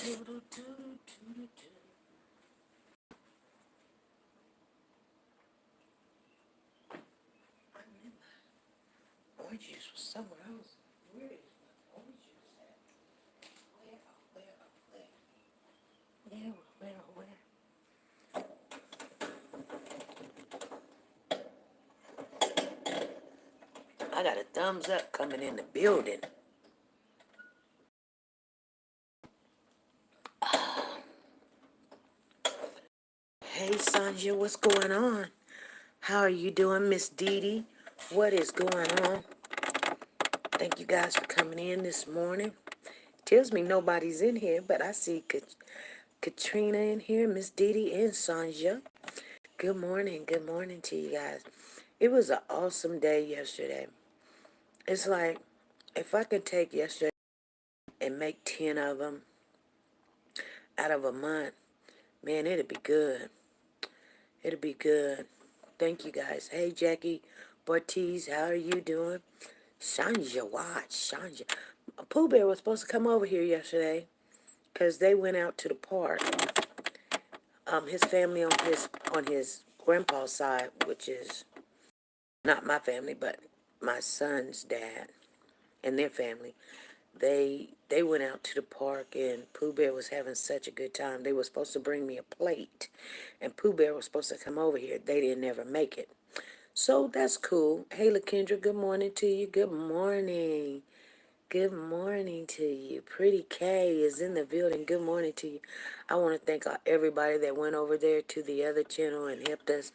Orange juice was somewhere else. Where is my orange juice at? Where? I got a thumbs up coming in the building. Hey, Sanja, what's going on? How are you doing, Miss Dee Dee? What is going on? Thank you guys for coming in this morning. Tells me nobody's in here, but I see Katrina in here, Miss Dee Dee, and Sanja. Good morning to you guys. It was an awesome day yesterday. It's like, if I could take yesterday and make 10 of them out of a month, man, it'd be good. It'll be good. Thank you guys. Hey, Jackie Bortiz, how are you doing? Shanja, watch. Shanja. Pooh Bear was supposed to come over here yesterday because they went out to the park. His family on his grandpa's side, which is not my family, but my son's dad and their family. They went out to the park, and Pooh Bear was having such a good time. They were supposed to bring me a plate, and Pooh Bear was supposed to come over here. They didn't ever make it. So that's cool. Hey, LaKendra, good morning to you. Good morning. Good morning to you. Pretty K is in the building. Good morning to you. I want to thank everybody that went over there to the other channel and helped us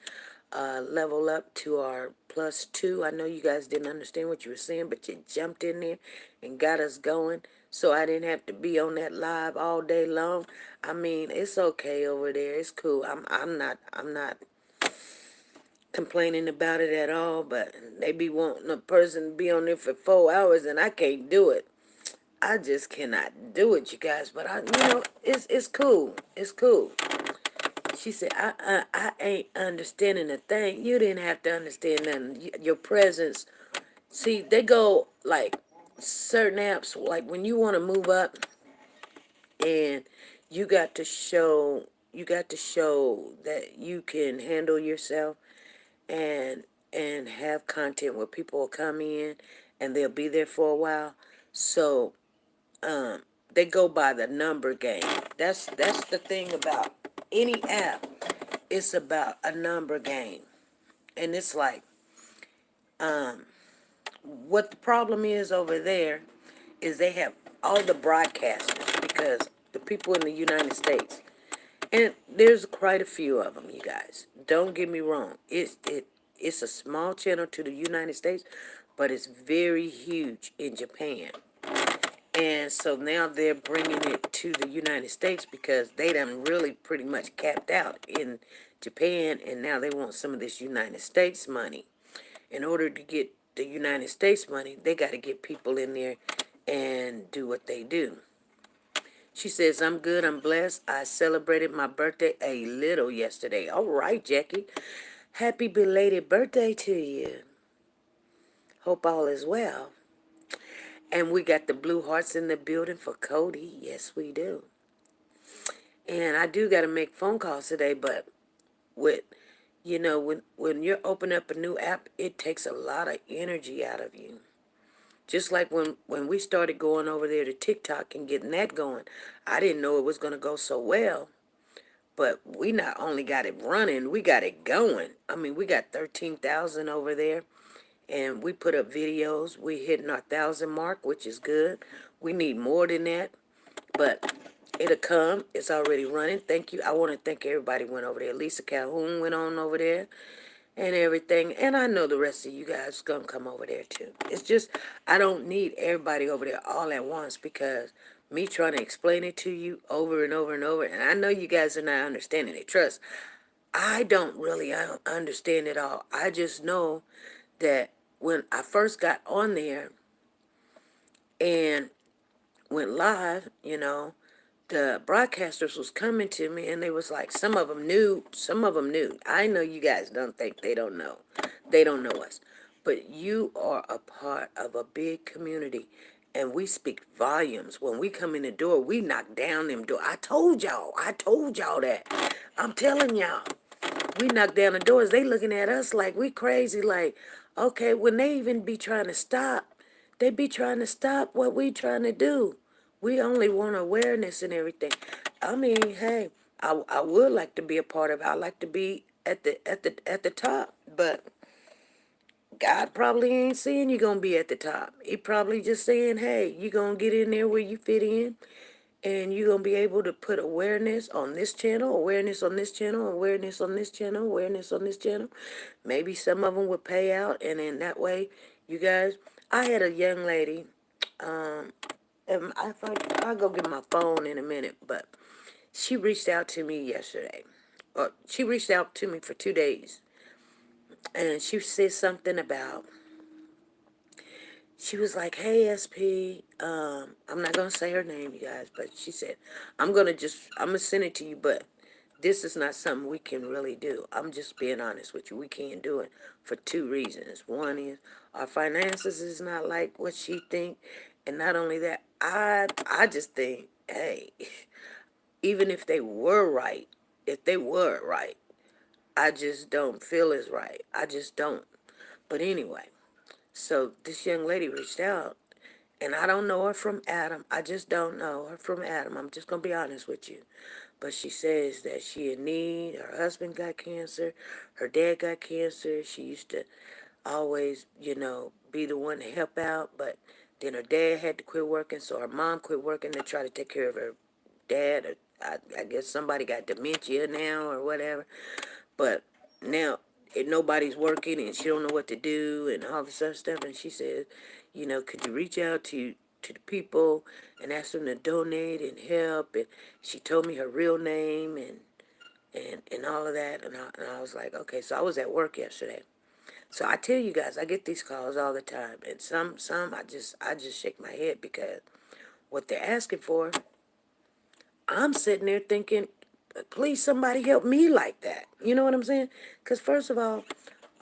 level up to our +2. I know you guys didn't understand what you were saying, but you jumped in there and got us going, so I didn't have to be on that live all day long. I mean, it's okay over there. It's cool. I'm not complaining about it at all, but they be wanting a person to be on there for 4 hours, and I can't do it. I just cannot do it, you guys. But it's cool. It's cool. She said, I ain't understanding a thing. You didn't have to understand nothing. Your presence. See, they go like certain apps, like when you want to move up and you got to show that you can handle yourself and have content where people will come in and they'll be there for a while. So they go by the number game. That's the thing about any app. It's about a number game. And it's like, what the problem is over there is they have all the broadcasters, because the people in the United States, and there's quite a few of them, you guys. Don't get me wrong. It's a small channel to the United States, but it's very huge in Japan. And so now they're bringing it to the United States because they done really pretty much capped out in Japan, and now they want some of this United States money. In order to get the United States money, they got to get people in there and do what they do. She says, I'm good, I'm blessed. I celebrated my birthday a little yesterday. All right, Jackie. Happy belated birthday to you. Hope all is well. And we got the blue hearts in the building for Cody. Yes, we do. And I do got to make phone calls today, but when you're opening up a new app, it takes a lot of energy out of you. Just like when we started going over there to TikTok and getting that going, I didn't know it was going to go so well. But we not only got it running, we got it going. I mean, we got 13,000 over there. And we put up videos. We hitting our 1,000 mark, which is good. We need more than that. But it'll come. It's already running. Thank you. I want to thank everybody who went over there. Lisa Calhoun went on over there and everything. And I know the rest of you guys going to come over there too. It's just, I don't need everybody over there all at once, because me trying to explain it to you over and over and over, and I know you guys are not understanding it. Trust, I don't understand it all. I just know that when I first got on there and went live, the broadcasters was coming to me, and they was like, some of them knew. I know you guys don't think they don't know. They don't know us. But you are a part of a big community, And we speak volumes. When we come in the door, we knock down them door. I told y'all that. I'm telling y'all. We knock down the doors. They looking at us like we crazy. Like, okay, when they even be trying to stop, they be trying to stop what we trying to do. We only want awareness and everything. I mean, hey, I would like to be a part of it. I like to be at the top, but God probably ain't saying you're gonna be at the top. He probably just saying, hey, you gonna get in there where you fit in, and you're gonna be able to put awareness on this channel, awareness on this channel, awareness on this channel, awareness on this channel. Maybe some of them would pay out, and then that way, you guys. I had a young lady. And I'll go get my phone in a minute, but she reached out to me yesterday. Or she reached out to me for 2 days, and she said something about. She was like, "Hey, SP, I'm not gonna say her name, you guys, but she said, I'm gonna send it to you, but this is not something we can really do. I'm just being honest with you. We can't do it for two reasons. One is our finances is not like what she think, and not only that, I just think, hey, even if they were right, I just don't feel as right. I just don't. But anyway, so this young lady reached out, and I don't know her from Adam. I just don't know her from Adam. I'm just going to be honest with you. But she says that she in need. Her husband got cancer. Her dad got cancer. She used to always, be the one to help out. But then her dad had to quit working, so her mom quit working to try to take care of her dad. Or I guess somebody got dementia now or whatever. But now nobody's working and she don't know what to do and all this other stuff. And she said, could you reach out to the people and ask them to donate and help? And she told me her real name and all of that. And I was like, okay. So I was at work yesterday. So I tell you guys, I get these calls all the time, and some I just shake my head because what they're asking for, I'm sitting there thinking, please somebody help me like that. You know what I'm saying? Because first of all,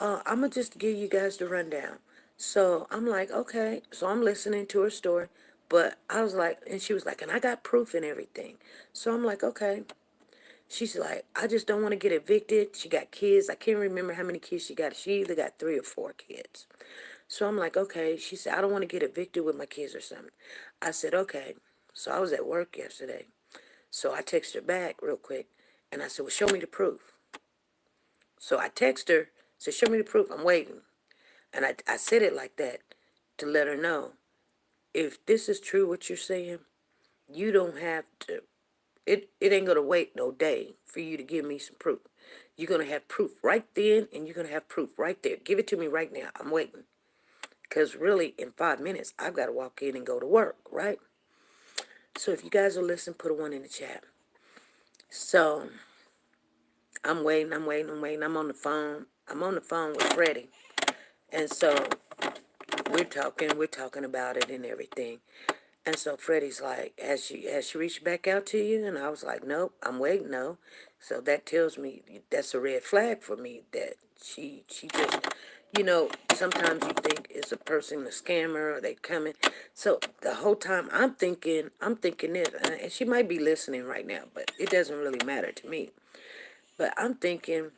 I'm going to just give you guys the rundown. So I'm like, okay. So I'm listening to her story. But I was like, and she was like, and I got proof and everything. So I'm like, okay. She's like, I just don't want to get evicted. She got kids. I can't remember how many kids she got. She either got 3 or 4 kids. So I'm like, okay. She said, I don't want to get evicted with my kids or something. I said, okay. So I was at work yesterday. So I texted her back real quick, and I said, well, show me the proof. So I text her, said, show me the proof. I'm waiting. And I said it like that to let her know, if this is true what you're saying, you don't have to, it ain't going to wait no day for you to give me some proof. You're going to have proof right then, and you're going to have proof right there. Give it to me right now. I'm waiting. Because really, in 5 minutes, I've got to walk in and go to work, right? So if you guys are listening, put a 1 in the chat. So I'm waiting. I'm on the phone. I'm on the phone with Freddie. And so we're talking about it and everything. And so Freddie's like, has she reached back out to you? And I was like, nope, I'm waiting, no. So that tells me that's a red flag for me, that she just, sometimes you think it's a person, a scammer, or they coming. So the whole time I'm thinking this, and she might be listening right now, but it doesn't really matter to me. But I'm thinking,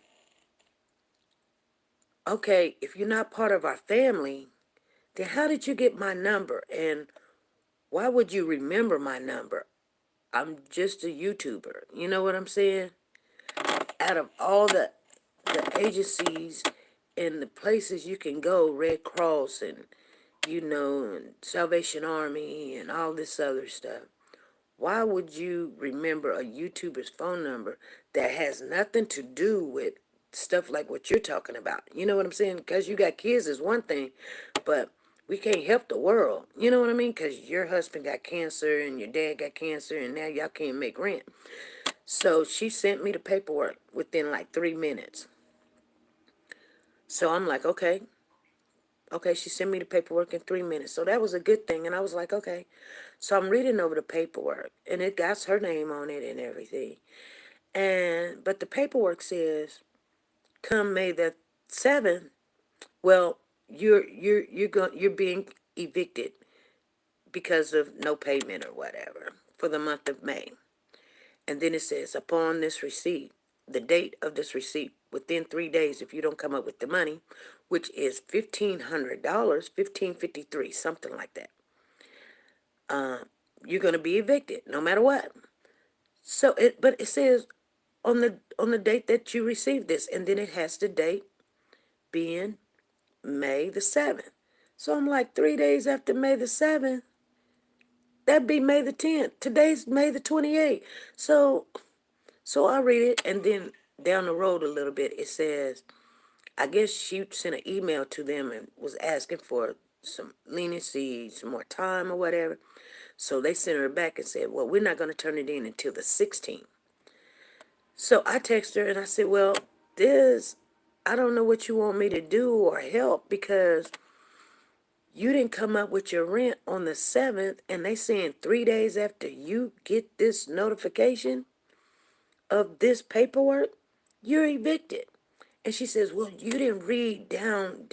okay, if you're not part of our family, then how did you get my number? And why would you remember my number? I'm just a YouTuber. You know what I'm saying? Out of all the agencies and the places you can go, Red Cross and, and Salvation Army and all this other stuff, why would you remember a YouTuber's phone number that has nothing to do with stuff like what you're talking about? You know what I'm saying? Because you got kids is one thing, but we can't help the world. You know what I mean? Because your husband got cancer and your dad got cancer and now y'all can't make rent. So she sent me the paperwork within like 3 minutes. So I'm like, okay. Okay, she sent me the paperwork in 3 minutes. So that was a good thing. And I was like, okay. So I'm reading over the paperwork and it got her name on it and everything. But the paperwork says, come May the 7th, well, you're being evicted because of no payment or whatever for the month of May. And then it says, upon this receipt, the date of this receipt, within 3 days, if you don't come up with the money, which is $1,500, $1,553, something like that, you're going to be evicted no matter what. But it says on the date that you receive this, and then it has the date being May the 7th. So I'm like, 3 days after May the 7th, that'd be May the 10th. Today's May the 28th. So I read it, and then down the road a little bit, it says, I guess she sent an email to them and was asking for some leniency, some more time or whatever. So they sent her back and said, well, we're not going to turn it in until the 16th. So I texted her and I said, well, I don't know what you want me to do or help, because you didn't come up with your rent on the 7th, and they saying 3 days after you get this notification of this paperwork, you're evicted. And she says, well, you didn't read down.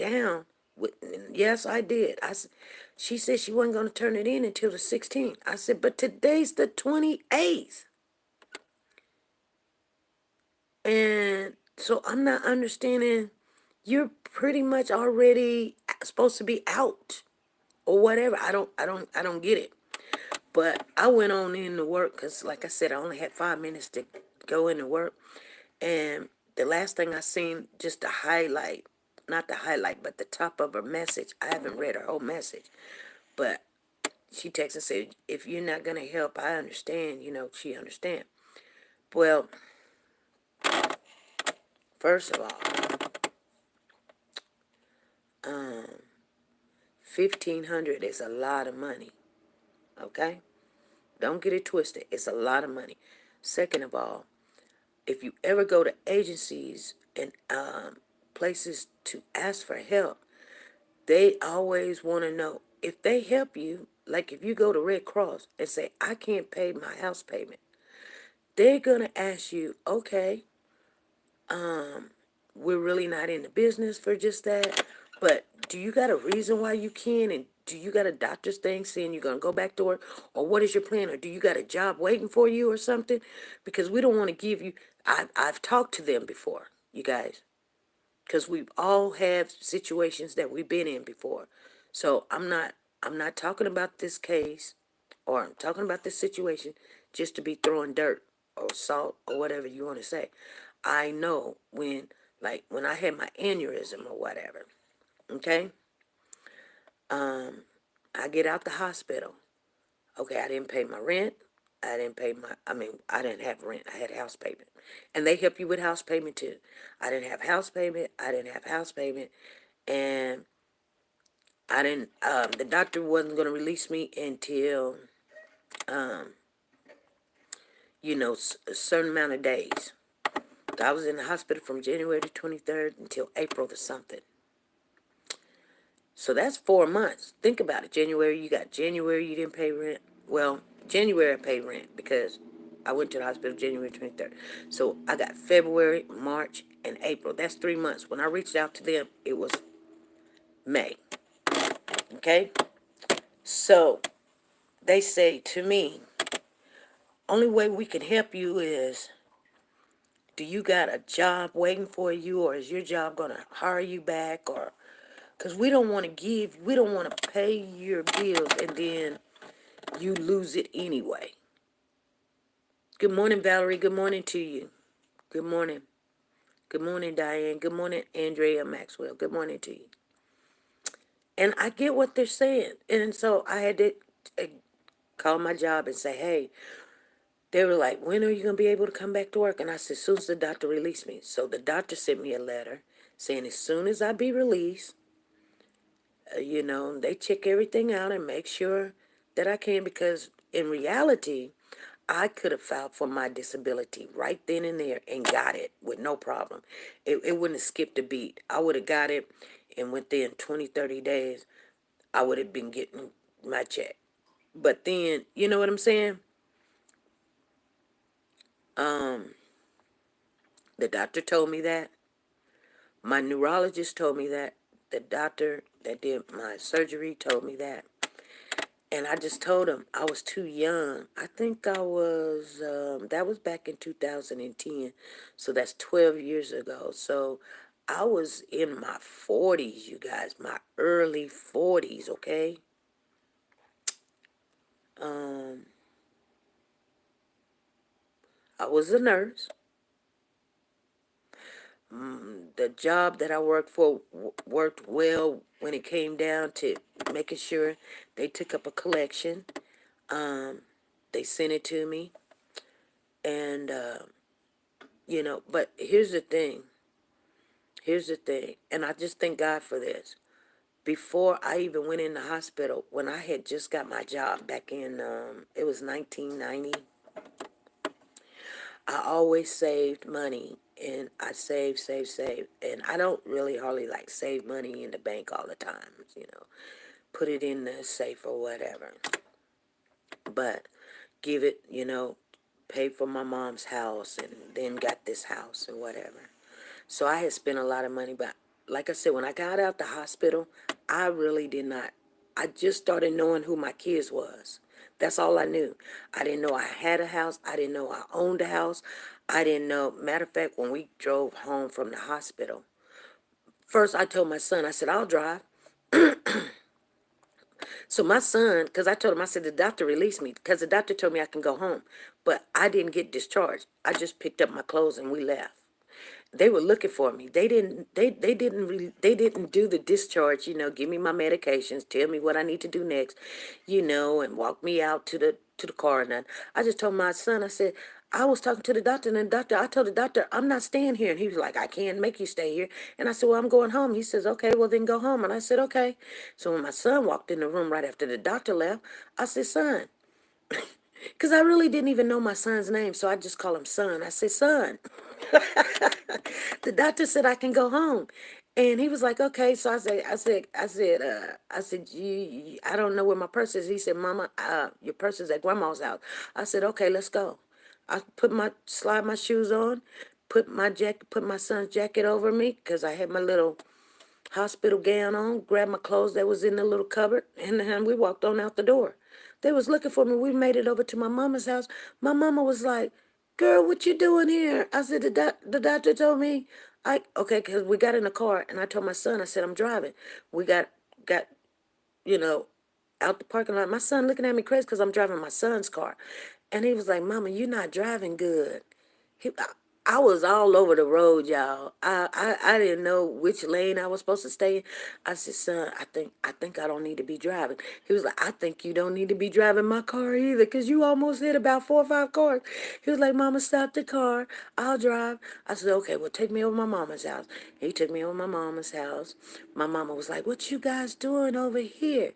Yes, I did. She said she wasn't going to turn it in until the 16th. I said, but today's the 28th. And so I'm not understanding. You're pretty much already supposed to be out or whatever. I don't get it. But I went on into work because, like I said, I only had 5 minutes to go into work. And the last thing I seen, just the highlight, not the highlight, but the top of her message. I haven't read her whole message. But she texted and said, if you're not going to help, I understand. She understand. Well, first of all, 1,500 is a lot of money. Okay? Don't get it twisted. It's a lot of money. Second of all, if you ever go to agencies and places to ask for help, they always want to know if they help you. Like if you go to Red Cross and say, I can't pay my house payment, they're going to ask you, okay, we're really not in the business for just that, but do you got a reason why you can? And do you got a doctor's thing saying you're going to go back to work? Or what is your plan? Or do you got a job waiting for you or something? Because we don't want to give you... I've talked to them before, you guys. Because we've all had situations that we've been in before. So I'm not talking about this case, or I'm talking about this situation just to be throwing dirt or salt or whatever you want to say. I know when I had my aneurysm or whatever, okay? I get out the hospital. Okay, I didn't pay my rent. I didn't have rent. I had house payment. And they help you with house payment too. I didn't have house payment. And the doctor wasn't going to release me until, a certain amount of days. I was in the hospital from January the 23rd until April the something. So that's 4 months. Think about it. January, you didn't pay rent. Well, January I paid rent because I went to the hospital January 23rd. So I got February, March, and April. That's 3 months. When I reached out to them, it was May. Okay? So they say to me, only way we can help you is, do you got a job waiting for you, or is your job going to hire you back? Or because we don't want to pay your bills and then you lose it anyway. Good morning, Valerie. Good morning to you. Good morning. Good morning, Diane. Good morning, Andrea Maxwell. Good morning to you. And I get what they're saying. And so I had to call my job and say, hey, they were like, when are you going to be able to come back to work? And I said, as soon as the doctor released me. So the doctor sent me a letter saying as soon as I be released, they check everything out and make sure that I can, because in reality, I could have filed for my disability right then and there and got it with no problem. It wouldn't have skipped a beat. I would have got it, and within 20, 30 days, I would have been getting my check. But then, you know what I'm saying? The doctor told me that. My neurologist told me that. The doctor that did my surgery told me that. And I just told him I was too young. I think I was, that was back in 2010. So that's 12 years ago. So I was in my 40s, you guys, my early 40s, okay? Um, I was a nurse. The job that I worked for worked well when it came down to making sure they took up a collection. They sent it to me, and but here's the thing. Here's the thing, and I just thank God for this. Before I even went in the hospital, when I had just got my job back in, it was 1990, I always saved money, and I save, and I don't really hardly like save money in the bank all the time, put it in the safe or whatever, but give it, pay for my mom's house, and then got this house and whatever. So I had spent a lot of money, but like I said, when I got out the hospital, I really did not. I just started knowing who my kids was. That's all I knew. I didn't know I had a house. I didn't know I owned a house. I didn't know. Matter of fact, when we drove home from the hospital, first I told my son, I said, I'll drive. So my son, because I told him, I said, the doctor released me because the doctor told me I can go home. But I didn't get discharged. I just picked up my clothes and we left. They were looking for me. They didn't do the discharge, give me my medications, tell me what I need to do next, and walk me out to the car and that. I just told my son, I said, I was talking to the doctor, and I told the doctor, I'm not staying here. And he was like, I can't make you stay here. And I said, well, I'm going home. He says, okay, well, then go home. And I said, okay. So when my son walked in the room right after the doctor left, I said, son, because I really didn't even know my son's name, so I just call him son. I said, son, the doctor said I can go home. And he was like, okay. So I said, I don't know where my purse is. He said, Mama, your purse is at grandma's house. I said, okay, let's go. I slide my shoes on, put my son's jacket over me, because I had my little hospital gown on, grabbed my clothes that was in the little cupboard, and then we walked on out the door. They was looking for me. We made it over to my mama's house. My mama was like, girl, what you doing here? I said, the doctor told me, okay, because we got in the car, and I told my son, I said, I'm driving. We got, you know, out the parking lot. My son looking at me crazy because I'm driving my son's car. And he was like, Mama, you're not driving good. I was all over the road, y'all. I didn't know which lane I was supposed to stay in. I said, son, I think I don't need to be driving. He was like, I think you don't need to be driving my car either, because you almost hit about 4 or 5 cars. He was like, Mama, stop the car. I'll drive. I said, okay, well, take me over my mama's house. He took me over my mama's house. My mama was like, what you guys doing over here?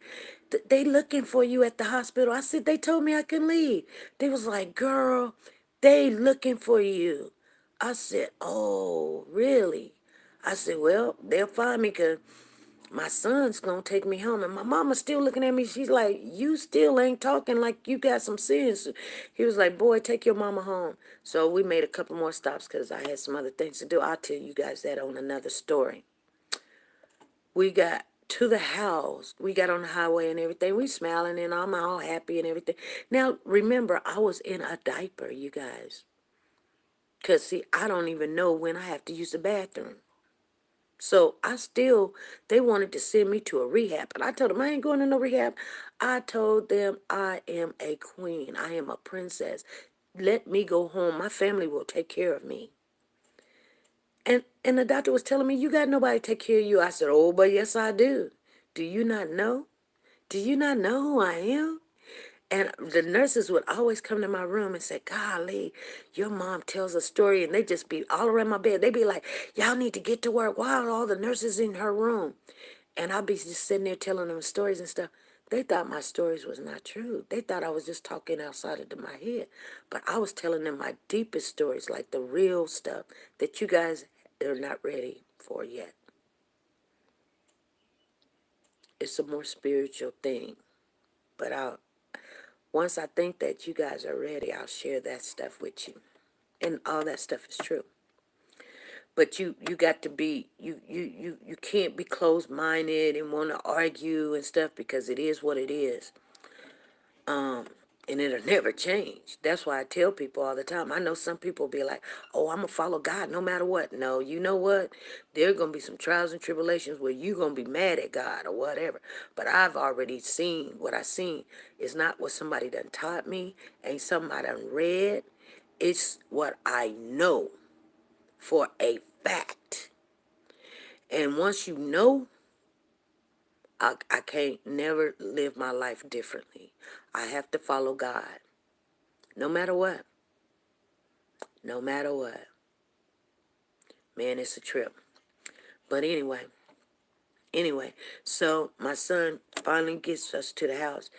They looking for you at the hospital. I said, they told me I can leave. They was like, girl, they looking for you. I said, oh, really? I said, well, they'll find me because my son's going to take me home. And my mama's still looking at me. She's like, you still ain't talking like you got some sense. He was like, boy, take your mama home. So we made a couple more stops because I had some other things to do. I'll tell you guys that on another story. We got to the house. We got on the highway and everything. We smiling and I'm all happy and everything. Now, remember, I was in a diaper, you guys. Because, see, I don't even know when I have to use the bathroom. So they wanted to send me to a rehab. And I told them I ain't going to no rehab. I told them I am a queen. I am a princess. Let me go home. My family will take care of me. And the doctor was telling me, you got nobody to take care of you. I said, oh, but yes, I do. Do you not know? Do you not know who I am? And the nurses would always come to my room and say, golly, your mom tells a story. And they just be all around my bed. They'd be like, y'all need to get to work. Why are all the nurses in her room? And I'd be just sitting there telling them stories and stuff. They thought my stories was not true. They thought I was just talking outside of my head. But I was telling them my deepest stories, like the real stuff that you guys are not ready for yet. It's a more spiritual thing. But once I think that you guys are ready, I'll share that stuff with you. And all that stuff is true. But you got to be, you can't be closed-minded and want to argue and stuff, because it is what it is. And it'll never change. That's why I tell people all the time. I know some people be like, oh, I'm going to follow God no matter what. No, you know what? There are going to be some trials and tribulations where you're going to be mad at God or whatever. But I've already seen what I seen. It's not what somebody done taught me, ain't something I done read. It's what I know for a fact. And once you know, I can't never live my life differently. I have to follow God. No matter what. No matter what. Man, it's a trip. But anyway, so my son finally gets us to the house,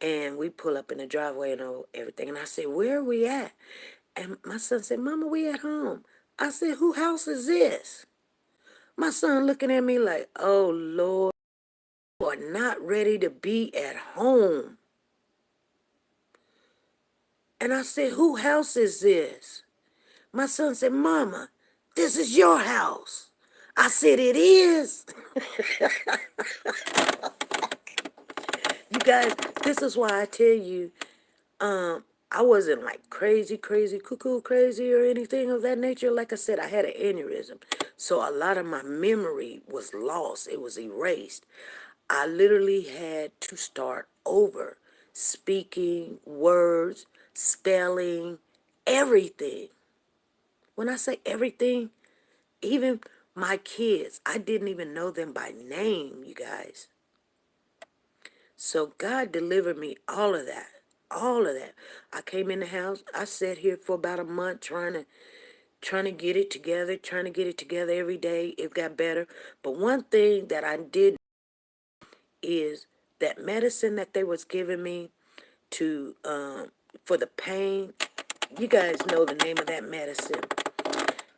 and we pull up in the driveway and everything. And I said, where are we at? And my son said, Mama, we at home. I said, who house is this? My son looking at me like, oh, Lord, you are not ready to be at home. And I said, who house is this? My son said, Mama, this is your house. I said, it is. You guys, this is why I tell you, I wasn't like crazy, cuckoo crazy or anything of that nature. Like I said, I had an aneurysm. So a lot of my memory was lost. It was erased. I literally had to start over, speaking, words, spelling, everything. When I say everything, even my kids, I didn't even know them by name, you guys. So God delivered me all of that. All of that. I came in the house. I sat here for about a month trying to get it together every day. It got better. But one thing that I did is that medicine that they was giving me to for the pain. You guys know the name of that medicine.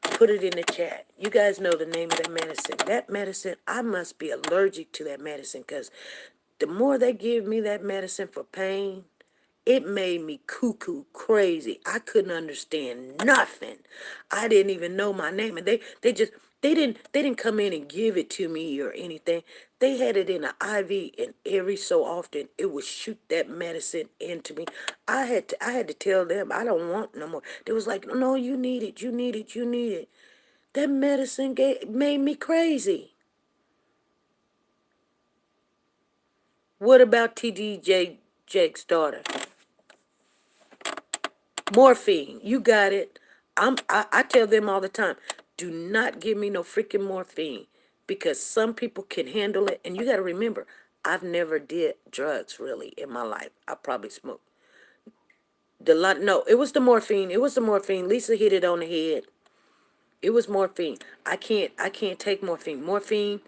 Put it in the chat. You guys know the name of that medicine. That medicine, I must be allergic to that medicine because the more they give me that medicine for pain, it made me cuckoo crazy. I couldn't understand nothing. I didn't even know my name. And they didn't come in and give it to me or anything. They had it in an IV, and every so often it would shoot that medicine into me. I had to tell them I don't want no more. They was like, no, you need it, you need it, you need it. That medicine made me crazy. What about Jake's daughter? Morphine, you got it. I tell them all the time, do not give me no freaking morphine because some people can handle it. And you got to remember, I've never did drugs really in my life. I probably smoked. No, it was the morphine. It was the morphine. Lisa hit it on the head. It was morphine. I can't take morphine. Morphine,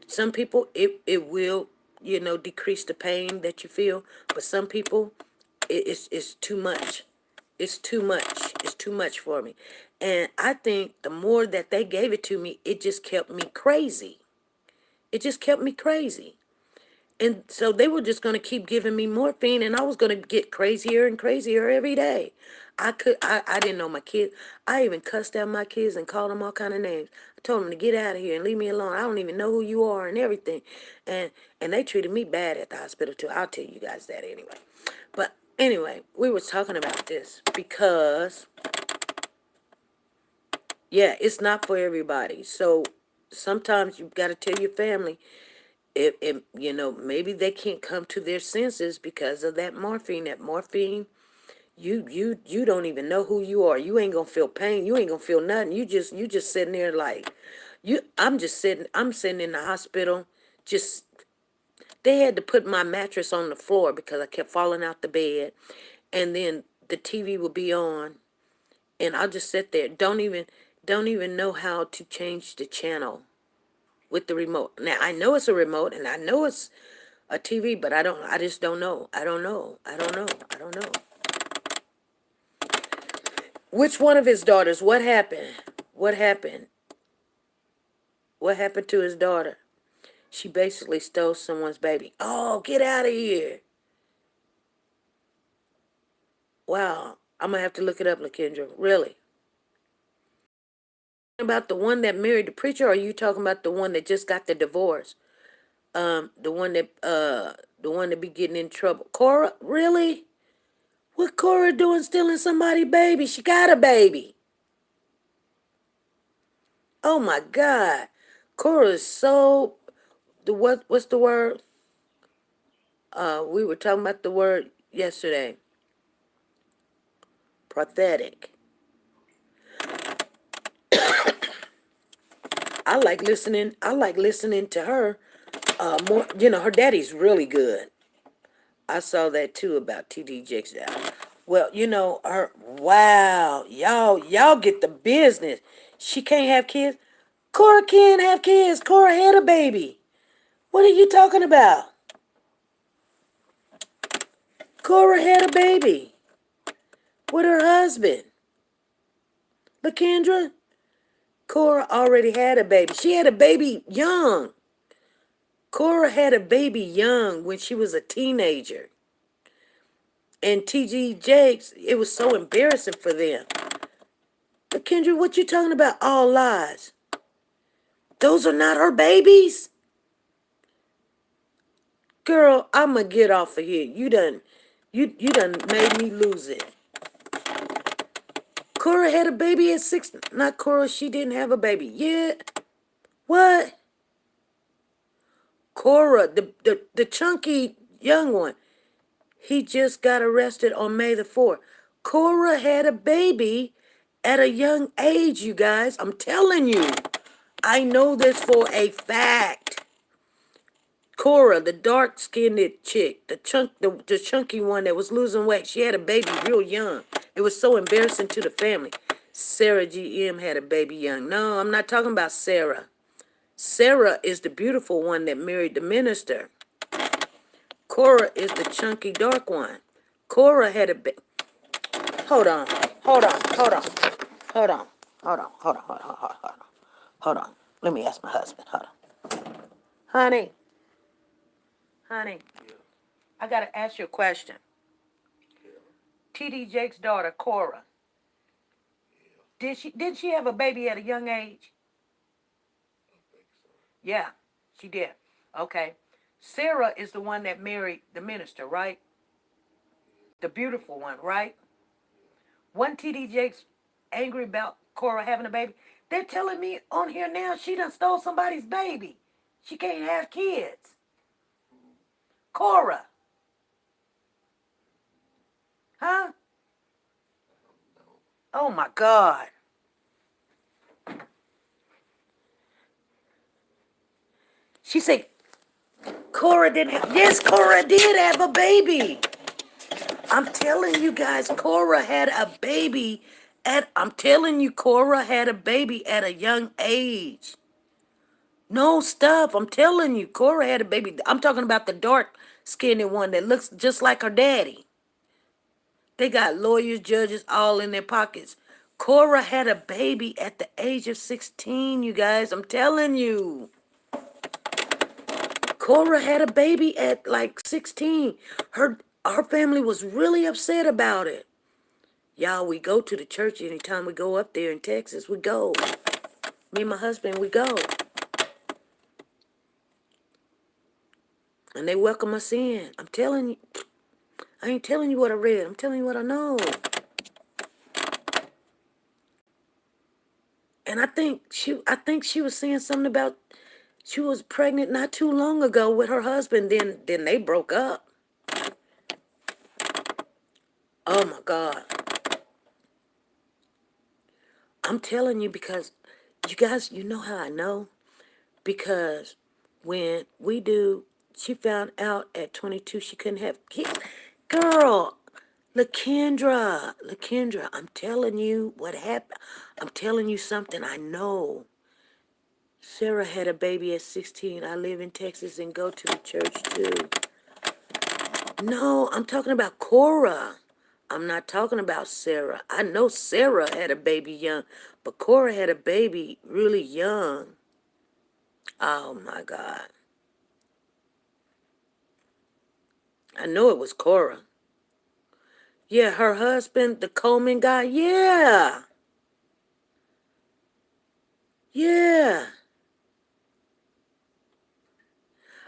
some people, it will, decrease the pain that you feel. But some people, it's too much. It's too much. It's too much for me. And I think the more that they gave it to me, it just kept me crazy. It just kept me crazy. And so they were just going to keep giving me morphine, and I was going to get crazier and crazier every day. I didn't know my kids. I even cussed out my kids and called them all kind of names. I told them to get out of here and leave me alone. I don't even know who you are and everything. And they treated me bad at the hospital too. I'll tell you guys that anyway. But anyway, we was talking about this because, yeah, it's not for everybody. So sometimes you've got to tell your family, if maybe they can't come to their senses because of that morphine. That morphine, you don't even know who you are. You ain't gonna feel pain. You ain't gonna feel nothing. You just sitting there like you. I'm sitting in the hospital. Just they had to put my mattress on the floor because I kept falling out the bed, and then the TV would be on, and I'll just sit there. Don't even know how to change the channel with the remote. Now I know it's a remote and I know it's a TV, but I just don't know. I don't know. I don't know. I don't know. Which one of his daughters? What happened? What happened? What happened to his daughter? She basically stole someone's baby. Oh, get out of here. Wow. I'm going to have to look it up, LaKendra. Really? About the one that married the preacher, or are you talking about the one that just got the divorce? the one that be getting in trouble. Cora, really? What Cora doing stealing somebody's baby? She got a baby. Oh my God. Cora is so what's the word? We were talking about the word yesterday. Pathetic. I like listening to her. More, her daddy's really good. I saw that too about TD Jakes. Well, wow, y'all get the business. She can't have kids. Cora can't have kids. Cora had a baby. What are you talking about? Cora had a baby with her husband. LaKendra, Cora already had a baby. She had a baby young. Cora had a baby young when she was a teenager. And TG Jakes, it was so embarrassing for them. But Kendra, what you talking about? All lies. Those are not her babies. Girl, I'ma get off of here. You done made me lose it. Cora had a baby at 6. Not Cora, she didn't have a baby yet. What? Cora, the chunky young one. He just got arrested on May the 4th. Cora had a baby at a young age, you guys. I'm telling you. I know this for a fact. Cora, the dark-skinned chick, the chunky one that was losing weight, she had a baby real young. It was so embarrassing to the family. Sarah G.M. had a baby young. No, I'm not talking about Sarah. Sarah is the beautiful one that married the minister. Cora is the chunky dark one. Cora had a baby. Hold on. Let me ask my husband. Hold on. Honey. I got to ask you a question. TD Jake's daughter, Cora. Did she have a baby at a young age? Yeah, she did. Okay. Sarah is the one that married the minister, right? The beautiful one, right? Wasn't TD Jakes angry about Cora having a baby? They're telling me on here now she done stole somebody's baby. She can't have kids. Cora. Huh? Oh my God. She said Cora didn't have. Yes, Cora did have a baby. I'm telling you guys, Cora had a baby I'm telling you, Cora had a baby at a young age. No stuff. I'm telling you, Cora had a baby. I'm talking about the dark skinned one that looks just like her daddy. They got lawyers, judges, all in their pockets. Cora had a baby at the age of 16, you guys. I'm telling you. Cora had a baby at like 16. Her family was really upset about it. Y'all, we go to the church anytime we go up there in Texas. We go. Me and my husband, we go. And they welcome us in. I'm telling you. I ain't telling you what I read. I'm telling you what I know. And I think she was saying something about she was pregnant not too long ago with her husband. Then they broke up. Oh my God. I'm telling you because you guys, you know how I know? Because when she found out at 22 she couldn't have kids. Girl, LaKendra, I'm telling you what happened. I'm telling you something I know. Sarah had a baby at 16. I live in Texas and go to the church too. No, I'm talking about Cora. I'm not talking about Sarah. I know Sarah had a baby young, but Cora had a baby really young. Oh my God. I know it was Cora. Yeah, her husband, the Coleman guy. Yeah. Yeah.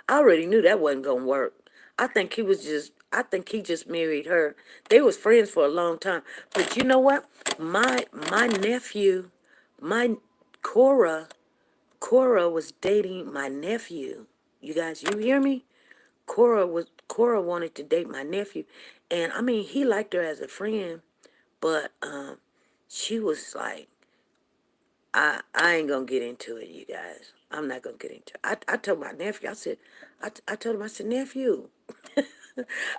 I already knew that wasn't gonna work. I think he just married her. They was friends for a long time. But you know what? My nephew, my Cora, Cora was dating my nephew. You guys, you hear me? Cora wanted to date my nephew, and I mean he liked her as a friend, but she was like, I ain't gonna get into it, you guys. I'm not gonna get into it. I told my nephew, I told him, I said, nephew,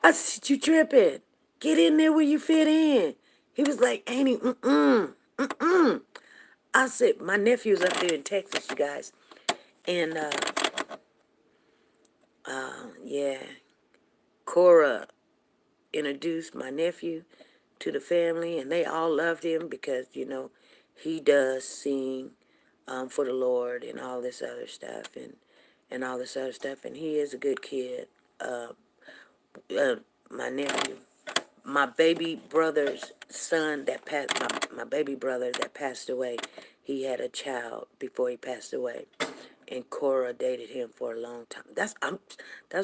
I said, you tripping? Get in there where you fit in. He was like, Annie, I said, my nephew's up there in Texas, you guys, and yeah, Cora introduced my nephew to the family, and they all loved him because he does sing for the Lord and all this other stuff and all this other stuff, and he is a good kid. Uh, my nephew, my baby brother's son that passed, my baby brother that passed away, he had a child before he passed away, and Cora dated him for a long time. That's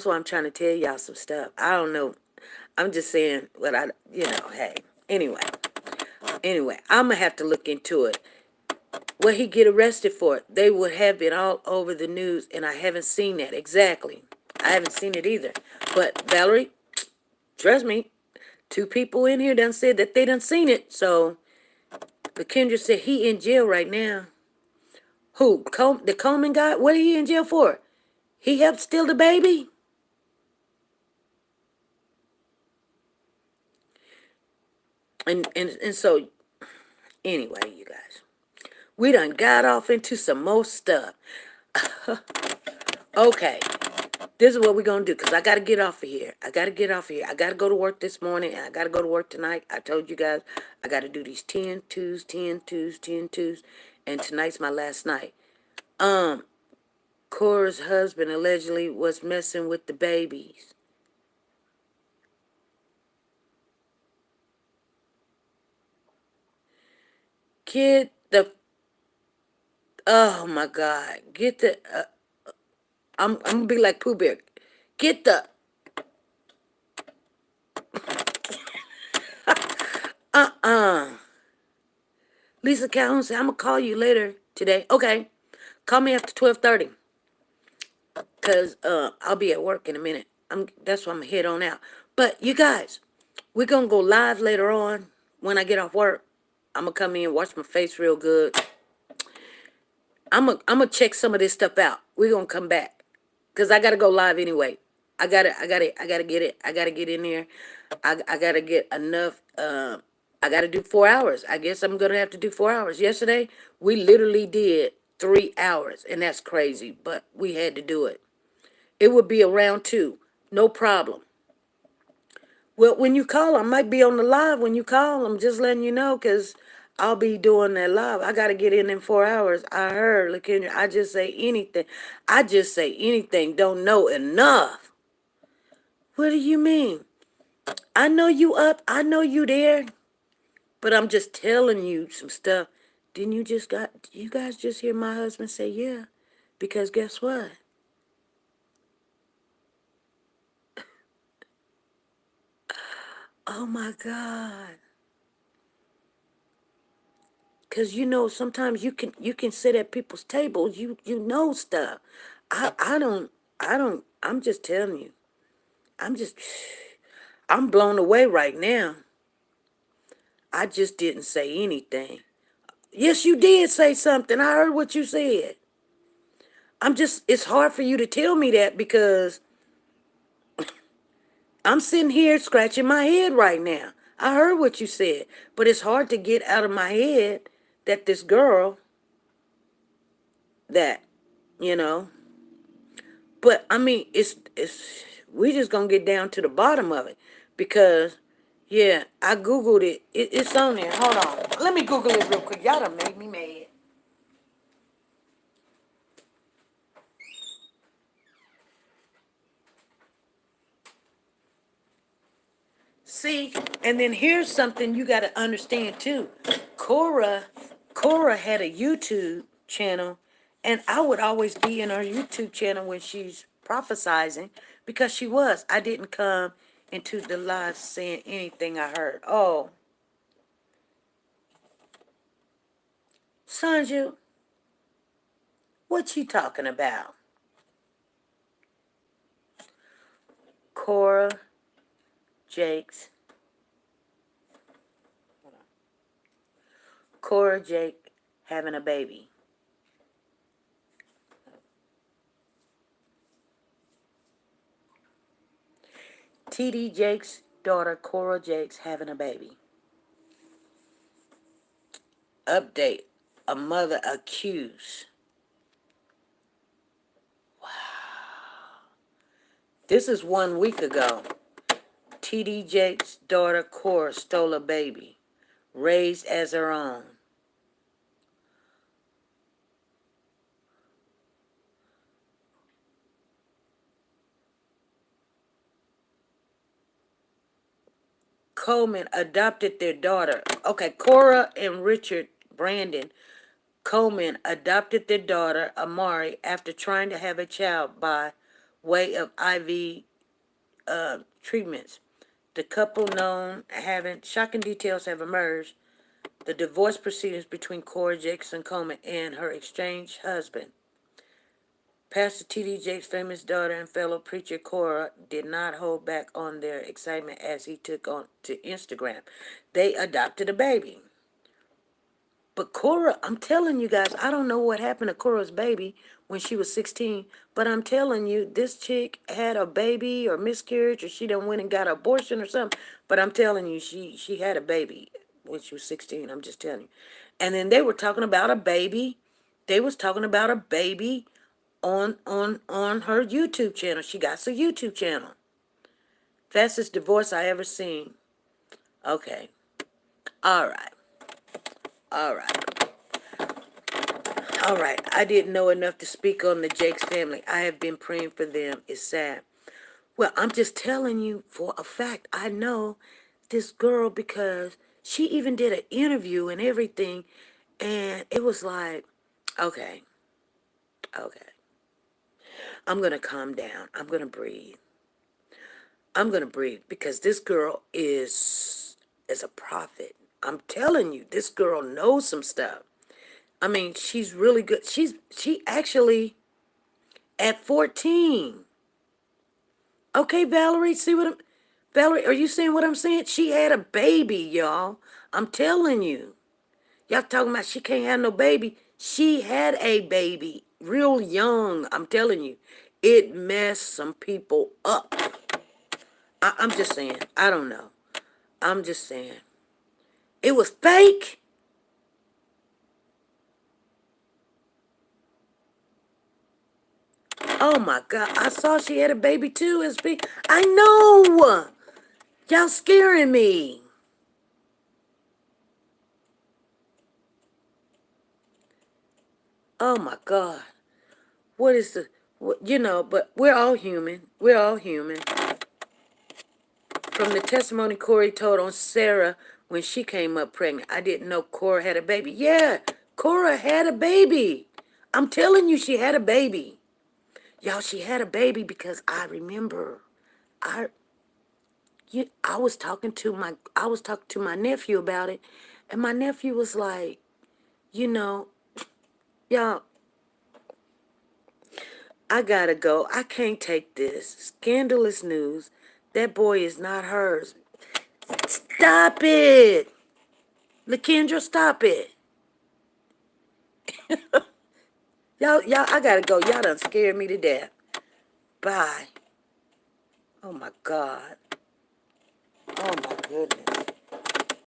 why I'm trying to tell y'all some stuff. I don't know. I'm just saying what hey. Anyway, I'm gonna have to look into it. What he get arrested for? They would have been all over the news, and I haven't seen that exactly. I haven't seen it either. But Valerie, trust me, 2 people in here done said that they done seen it. So, but Kendra said he in jail right now. Who? The Coleman guy? What are he in jail for? He helped steal the baby? And so, anyway, you guys, we done got off into some more stuff. Okay, this is what we're going to do, because I got to get off of here. I got to go to work this morning, and I got to go to work tonight. I told you guys I got to do these 10 twos, 10 twos, 10 twos, and tonight's my last night. Cora's husband allegedly was messing with the babies. Get the... Oh, my God. Get the... I'm going to be like Pooh Bear. Get the... Lisa Calhoun said, I'm going to call you later today. Okay. Call me after 12:30. Because I'll be at work in a minute. That's why I'm going to head on out. But you guys, we're going to go live later on when I get off work. I'm going to come in, wash my face real good. I'm gonna check some of this stuff out. We're going to come back. Because I got to go live anyway. I gotta get it. I gotta get in there. I gotta get enough. I gotta do 4 hours. I guess I'm gonna have to do 4 hours. Yesterday, we literally did 3 hours, and that's crazy. But we had to do it. It would be around 2, no problem. Well, when you call, I might be on the live when you call. I'm just letting you know, because I'll be doing that live. I got to get in 4 hours. I heard, LaKendra, I just say anything. I just say anything. Don't know enough. What do you mean? I know you up. I know you there. But I'm just telling you some stuff. Didn't you guys just hear my husband say, yeah? Because guess what? Oh my God. Cause sometimes you can sit at people's tables, you know stuff. I don't I'm just telling you. I'm blown away right now. I just didn't say anything. Yes, you did say something. I heard what you said. It's hard for you to tell me that because I'm sitting here scratching my head right now. I heard what you said, but it's hard to get out of my head that this girl that, you know, but I mean, we just gonna get down to the bottom of it because, yeah, I Googled it. It's on there. Hold on. Let me Google it real quick. Y'all done made me mad. See, and then here's something you got to understand too. Cora had a YouTube channel, and I would always be in her YouTube channel when she's prophesizing because she was. I didn't come into the live saying anything I heard. Oh, Sanja, what you talking about? Cora Jakes. Cora Jake having a baby. T.D. Jakes' daughter, Cora Jakes, having a baby. Update. A mother accused. This is 1 week ago. T.D. Jakes' daughter, Cora, stole a baby, raised as her own. Coleman adopted their daughter. Okay, Cora and Richard Brandon Coleman adopted their daughter, Amari, after trying to have a child by way of IV treatments. The couple known having shocking details have emerged. The divorce proceedings between Cora Jackson Coleman and her estranged husband. Pastor T.D. Jakes' famous daughter and fellow preacher Cora did not hold back on their excitement as he took on to Instagram. They adopted a baby. But Cora, I'm telling you guys, I don't know what happened to Cora's baby when she was 16, but I'm telling you, this chick had a baby or miscarriage, or she done went and got an abortion or something. But I'm telling you, she had a baby when she was 16. I'm just telling you. And then they were talking about a baby. They was talking about a baby on her YouTube channel. She got a YouTube channel. Fastest divorce I ever seen. Okay. All right. All right. All right. I didn't know enough to speak on the Jakes family. I have been praying for them. It's sad. Well, I'm just telling you for a fact. I know this girl because she even did an interview and everything. And it was like, okay. I'm going to calm down. I'm going to breathe. I'm going to breathe because this girl is a prophet. I'm telling you, this girl knows some stuff. I mean, she's really good. She actually at 14. Okay, Valerie, Valerie, are you seeing what I'm saying? She had a baby, y'all. I'm telling you. Y'all talking about she can't have no baby. She had a baby real young. I'm telling you. It messed some people up. I'm just saying. I don't know. I'm just saying. It was fake. Oh my God. I saw she had a baby too, SB. I know. Y'all scaring me. Oh my God. What is but we're all human. We're all human. From the testimony Corey told on Sarah when she came up pregnant, I didn't know Cora had a baby. Yeah, Cora had a baby. I'm telling you, she had a baby. Y'all, she had a baby because I remember, I was talking to my nephew about it, and my nephew was like, y'all, I gotta go. I can't take this. Scandalous news. That boy is not hers. Stop it. LaKendra, stop it. Y'all, I gotta go. Y'all done scared me to death. Bye. Oh my God. Oh my goodness.